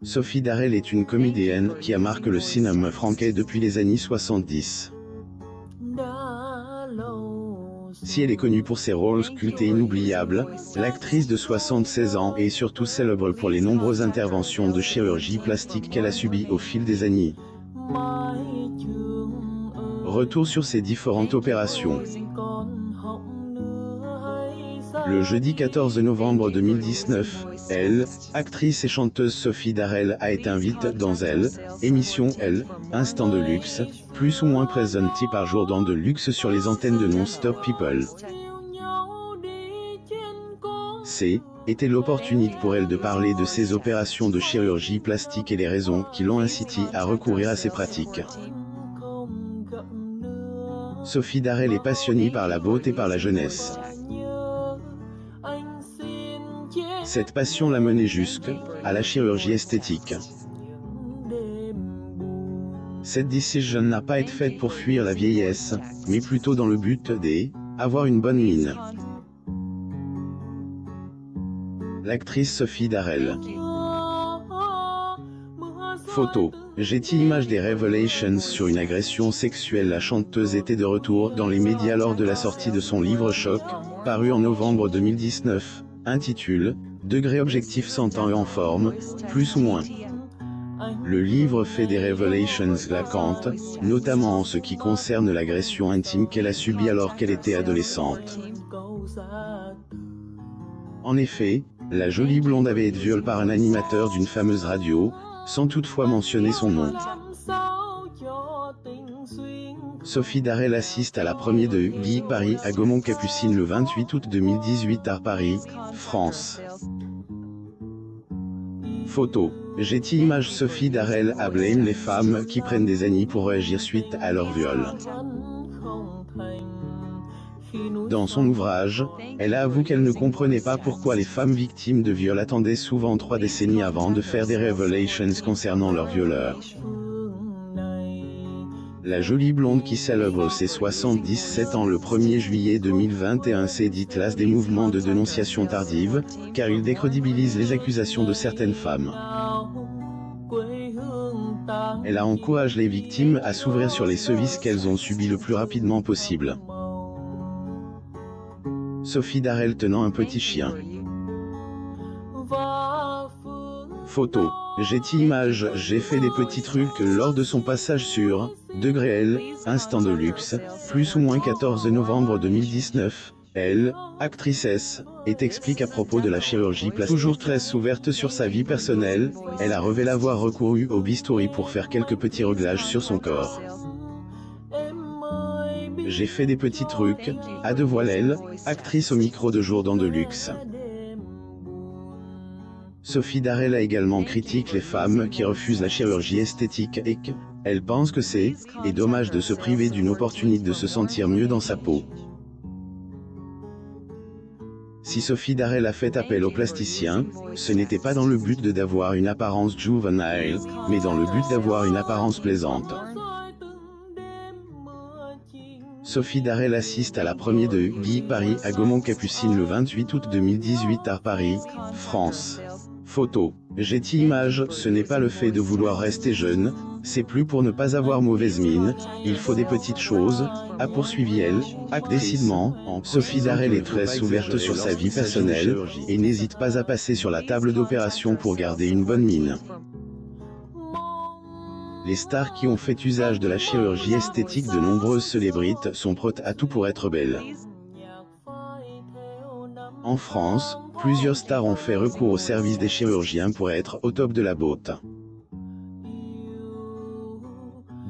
Sophie Darel est une comédienne qui a marqué le cinéma français depuis les années 70. Si elle est connue pour ses rôles cultes et inoubliables, l'actrice de 76 ans est surtout célèbre pour les nombreuses interventions de chirurgie plastique qu'elle a subies au fil des années. Retour sur ces différentes opérations. Le jeudi 14 novembre 2019, elle, actrice et chanteuse Sophie Darel a été invitée dans Elle, émission Elle, Instant de luxe, plus ou moins présentée par jour dans de luxe sur les antennes de Non-Stop People. Était l'opportunité pour elle de parler de ses opérations de chirurgie plastique et les raisons qui l'ont incité à recourir à ces pratiques. Sophie Darel est passionnée par la beauté et par la jeunesse. Cette passion l'a menée jusqu'à la chirurgie esthétique. Cette décision n'a pas été faite pour fuir la vieillesse, mais plutôt dans le but d'avoir une bonne mine. L'actrice Sophie Darel. Photo. Getty Images des révélations sur une agression sexuelle. La chanteuse était de retour dans les médias lors de la sortie de son livre Choc, paru en novembre 2019, intitulé « Degré objectif 100 ans et en forme, plus ou moins ». Le livre fait des révélations glaçantes, notamment en ce qui concerne l'agression intime qu'elle a subie alors qu'elle était adolescente. En effet, la jolie blonde avait été violée par un animateur d'une fameuse radio, sans toutefois mentionner son nom. Sophie Darel assiste à la première de Guy Paris à Gaumont-Capucine le 28 août 2018 à Paris, France. Photo. Getty Images. Sophie Darel a blâmé les femmes qui prennent des années pour réagir suite à leur viol. Dans son ouvrage, elle a avoué qu'elle ne comprenait pas pourquoi les femmes victimes de viol attendaient souvent 3 décennies avant de faire des révélations concernant leurs violeurs. La jolie blonde qui célèbre ses 77 ans le 1er juillet 2021 s'est dite lasse des mouvements de dénonciation tardive, car ils décrédibilisent les accusations de certaines femmes. Elle a encouragé les victimes à s'ouvrir sur les sévices qu'elles ont subis le plus rapidement possible. Sophie Darel tenant un petit chien. Photo. Getty Images. J'ai fait des petits trucs lors de son passage sur Degré Elle, Instant de luxe, plus ou moins 14 novembre 2019. Elle, actrice explique à propos de la chirurgie plastique. Toujours très ouverte sur sa vie personnelle, elle a révélé avoir recouru au bistouri pour faire quelques petits réglages sur son corps. J'ai fait des petits trucs, a dévoilé elle, actrice au micro de jour dans de luxe. Sophie Darel a également critiqué les femmes qui refusent la chirurgie esthétique et qu'elle pense que c'est dommage de se priver d'une opportunité de se sentir mieux dans sa peau. Si Sophie Darel a fait appel au plasticien, ce n'était pas dans le but d'avoir une apparence juvénile, mais dans le but d'avoir une apparence plaisante. Sophie Darel assiste à la première de Guy Paris à Gaumont-Capucine le 28 août 2018 à Paris, France. Photo. Getty Images. Ce n'est pas le fait de vouloir rester jeune, c'est plus pour ne pas avoir mauvaise mine, il faut des petites choses, a poursuivi elle, décidément, Sophie Darel est très ouverte sur sa vie personnelle, et n'hésite pas à passer sur la table d'opération pour garder une bonne mine. Les stars qui ont fait usage de la chirurgie esthétique, de nombreuses célébrités sont prêtes à tout pour être belles. En France, plusieurs stars ont fait recours au service des chirurgiens pour être au top de la beauté.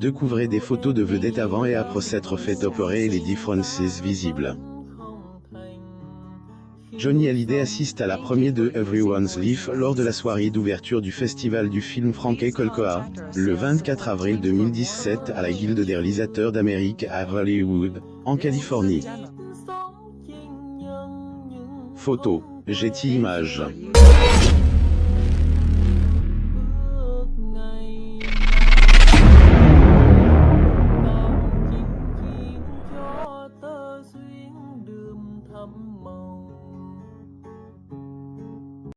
Découvrez des photos de vedettes avant et après s'être fait opérer et les différences visibles. Johnny Hallyday assiste à la première de Everyone's Life lors de la soirée d'ouverture du festival du film Frankie Colcoa, le 24 avril 2017 à la Guilde des réalisateurs d'Amérique à Hollywood, en Californie. Photo. Getty Images.